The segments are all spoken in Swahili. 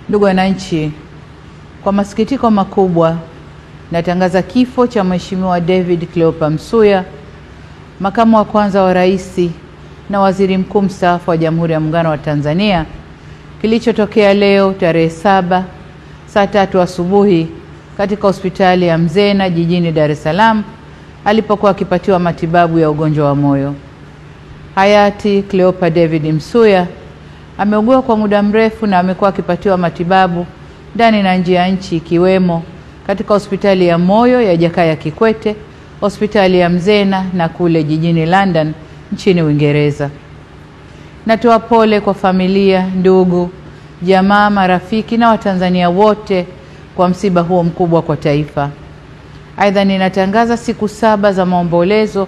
Ndugu wananchi, kwa masikitiko makubwa natangaza kifo cha Mheshimiwa David Cleopa Msuya, makamu wa kwanza wa rais na waziri mkuu mstaafu wa Jamhuri ya Muungano wa Tanzania, kilichotokea leo tarehe 7 saa 3 asubuhi katika hospitali ya Mzena jijini Dar es Salaam alipokuwa akipatiwa matibabu ya ugonjwa wa moyo. Hayati Cleopa David Msuya ameugua kwa muda mrefu na amekuwa akipatiwa matibabu ndani na nje ya nchi, ikiwemo katika hospitali ya moyo ya Jakaya Kikwete, hospitali ya Mzena na kule jijini London nchini Uingereza. Natoa pole kwa familia, ndugu, jamaa, marafiki na Watanzania wote kwa msiba huo mkubwa kwa taifa. Aidha, ninatangaza siku 7 za maombolezo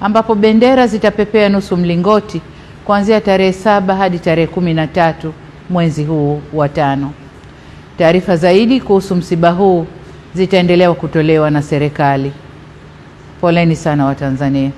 ambapo bendera zitapepea nusu mlingoti kuanzia tarehe 7 hadi tarehe 13 mwezi huu wa 5. Taarifa zaidi kuhusu msiba huu zitaendelea kutolewa na serikali. Poleni sana Watanzania.